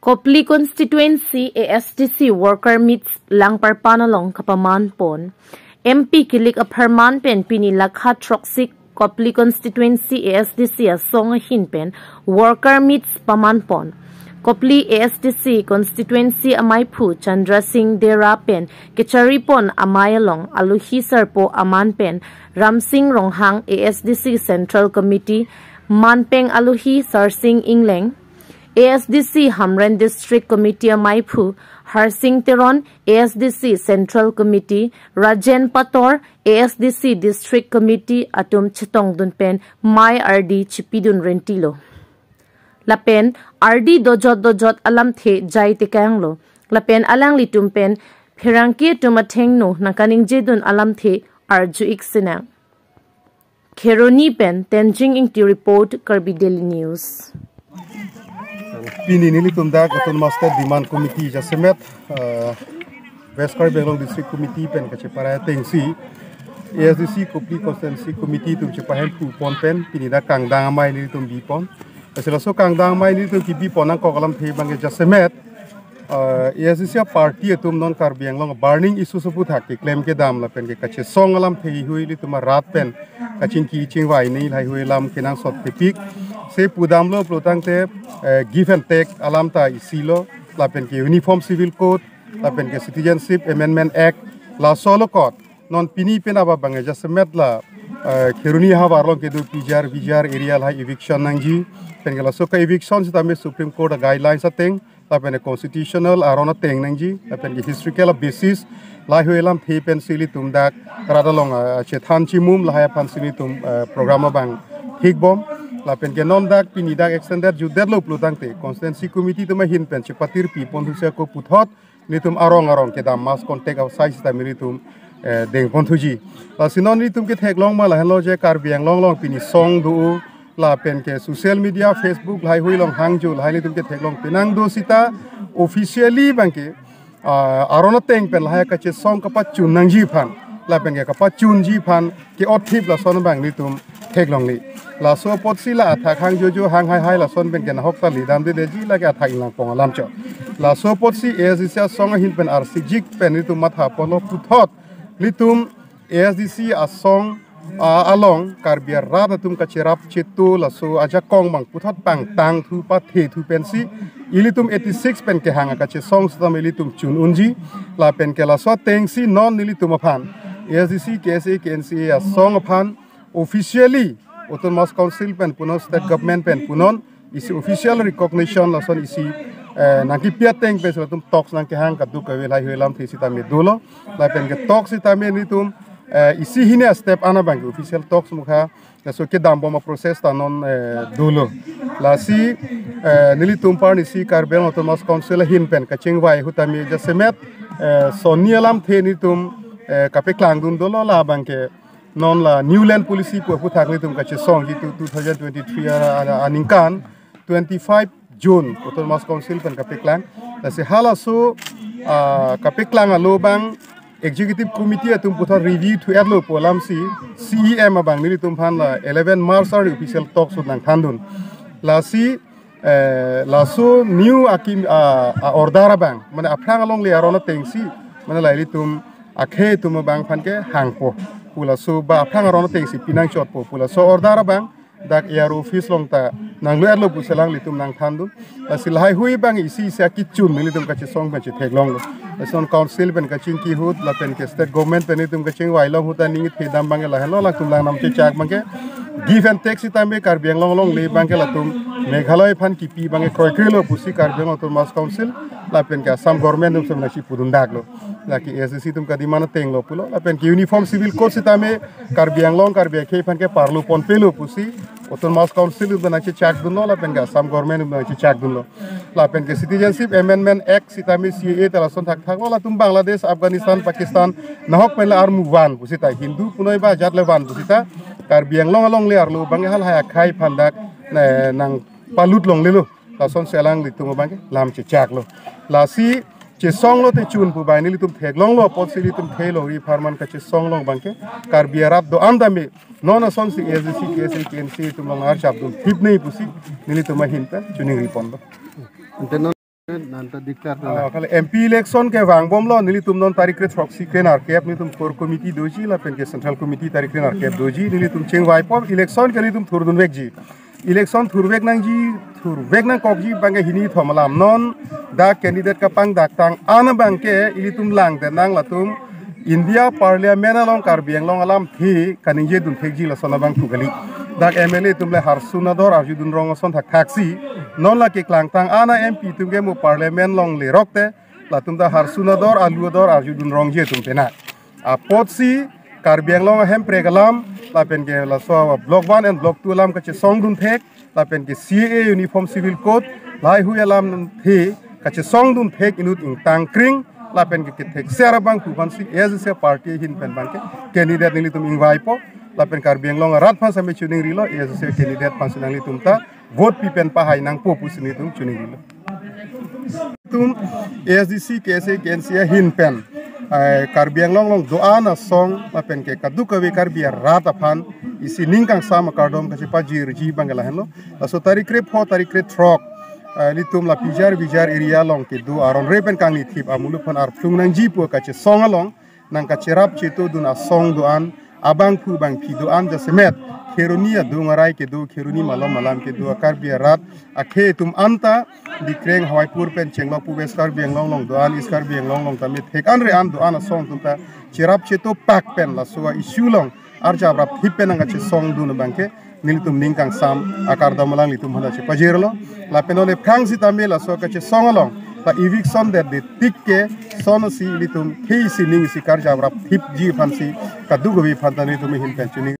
Kopili Constituency ASDC worker meets Langparpan along kapaman pon. MP kilik a perman pen pinilakha troksik Kopili Constituency ASDC a song hin pen worker meets paman pon. Kopili ASDC Constituency amai phu Chandra Singh Dera pen Kechari pon amai along aluhi sarpo aman pen Ram Singh Ronghang ASDC Central Committee Manpeng aluhi Sar Singh Ingleng ASDC Hamren District Committee Maipu, Harsing Teron, ASDC Central Committee, Rajen Pator, ASDC District Committee, Atum Chetong Dunpen, Mai RD Chipidun Rentilo. Lapen, RD dojot alam the jai tekanglo. Lapen alang litumpen, Pirangki tumatengno, nakaning jedun alam the, Arju Iksinang. Keroni pen, Tenjing Inti Report, Kirby Daily News. Pini nili tumda katun master demand committee jasemet West Bengaluru District Committee pen kache paraya tengsi ASDC Kopili Constituency Committee tum chepahen pu pon pen pini da kangdang amai nili tum bi pon asela so kangdang amai nili tum ki bi pon ang kokalam the bange jasemet ASDC party tum non karbiang long burning issue sabu thak ke claim ke dam la pen ke kache song alam the hui li tum rat pen kachin ki ching wai nei lai hui lam kenang sot pik se pudam lo plotang te give and take alam ta isilo la pen ke uniform civil code la pen ke citizenship amendment act la solo code non pini pen aba bange jasemet la kheruni ha warlong ke do pjar area la eviction nangji pen ke la so ka eviction sita me supreme court guidelines ateng la pen constitutional arona teng nangji la pen ke historical basis la hoelam the pen sili tum dak radalong chethan chimum la ha pan sili tum program bang thik bom la pen ke non dak pini dak extended ju deadlo plutang te constituency committee to ma hin pen chepatir pi pon husia ko puthot nitum arong ke dam mas contact of size ta miritum deng pon thuji la sinon nitum ke thek long ma la hello je karbiang long pini song du la pen ke social media facebook lai hui long hangju lai nitum ke thek long pinang do sita officially bangke arona teng pen la ka che song ka pa chun nang ji phan la pen ke ka pa chun ji phan ke othip la son bang nitum thek long ni la so pot sila athak hang jojo hang hai la son ben ken hok ta li dam de ji la ka athak lang pong alam cho la so pot si ASDC song hin pen rcg pen litum matha polo puthot litum ASDC a song along karbia rada tum ka cherap chetu la so aja kong bang puthot pang tang thu pa the thu pen si ilitum 86 pen ke hanga ka che song stam ilitum chun unji la pen ke la so teng si non nilitum aphan ASDC KSA KNCA a song aphan officially Autonomous Council pen punon state government pen punon isi official recognition la son isi nangki piateng pen selatum talks nang ke hang kadu ka welai helam thisi ta me dolo la pen ke talks ita me nitum isi hine step ana bang official talks mukha so ke dam boma process ta non dolo la si nilitum par isi karbel Autonomous Council hin pen ka chingwai hutami jasemet sonialam the nitum kape klang dun dolo la bang ke non la new land policy ko puthak ni tum kache song ji 2023 aningkan 25 June Autonomous Council pen kapeklang la se hala so kapeklang alo bang executive committee atum puthar review to adlo polam si CEM abang ni tum phan la 11 March ar official talks nang thandun la si la so new akim ordara bang mane aphrang along le arona tengsi mane lai tum akhe tum bang phan ke hangpo pula so ba phang ron te si pinang shot po pula so ordara bang dak air office long ta nang lo erlo puselang litum nang thandu asil hai hui bang isi sa ki chun ni litum ka chi song ba chi thek long lo son council ben ka ching ki hut la pen ke state government pen litum ka ching wai long huta ning the dam bang la hello la tum lang nam che chak bang ke give and take si ta me kar biang long le bang ke la tum meghalaya phan ki pi bang kroi krelo pusi kar biang Autonomous Council la pen ka sam government tum na chi pudun dak lo la ki ASDC tum ka dimana teng lo pulo la pen ki uniform civil code si ta me kar biang ke phan ke parlo pon pelo pusi Autonomous Council tum na chi chak dun lo la pen ka sam government tum na chi chak dun lo la pen ke citizenship amendment act si ta me CA ta la son thak lo la tum Bangladesh Afghanistan Pakistan nahok pen la armu wan pusi ta hindu punoi ba jat le wan pusi ta kar biang long le arlo bang hal ha khai phandak nang palut long le lo la son selang litum bang lam chi chak lo la si che song lo te chun pu bai ni litum thek long lo pot si litum thelo ri farman ka che song long bang ke kar biarap do anda me non son si ASDC KSA KNC tum long ar chap dum thip nei pusi ni litum hin pa chuning ri pon lo Nanti diklat. Kalau MP election ke wang bom lo nili tum non tarik ke proxy ke nar kep nili tum core committee doji la pen ke central committee tarik ke nar kep doji nili tum cheng wai pom election ke nili tum thur dun vekji election thur vek nang ji thur vek nang kok ji bang hini thomalam non da candidate ka pang dak tang ana bang ke nili tum lang de nang la tum India Parliament along karbiang long alam thi kaninje dun thekji la sona bang tugali dak MLA tumle harsunador arju dun rong son thak taxi non la ke klang tang ana MP tumge mu Parliament long le rokte la tumda harsunador aluador arju dun rong je tum pena a potsi karbiang long hem pregalam la pen ke la so block 1 and block 2 lam ka che song dun thek la pen ke CA uniform civil code lai hu alam thi ka che song dun thek inut ing tang kring la pen ke thek sera bang tu ban si ASDC party hin pen bang ke candidate nili tum invite po la pen karbiang long rat phan same chuning rilo ASDC candidate phan sinang li tum ta vote pi pen pa hai nang po pu sini tum chuning rilo tum ASDC kese kensia hin pen karbiang long doa na song la pen ke kadu kawe karbia rat aphan isi ningkang sama kardom ka pa jir ji bangala henlo so tarik re pho tarik re trok litum la pijar area long ke du aron repen kang ni thip amulu phan ar plung nang ji po ka che song along nang ka cherap cheto du na song duan abang pu bang pi duan ja semet kheronia du ngarai ke du kheruni malam ke du akar bia rat akhe tum anta dikreng hawai pur pen chenglo pu beskar biang long duan iskar biang long tamit thekan re an duan song tum ta cherap cheto pak pen la suwa issue long ar jabra thip pen nga che song du na bangke nilitum ningkang sam akar damalang litum hana che pajerlo la penole phang si tamela so ka che songalong ta eviction that de tikke son si litum kei si ning si kar jabra thip ji phansi kadu gobi phantani tum hin penchuni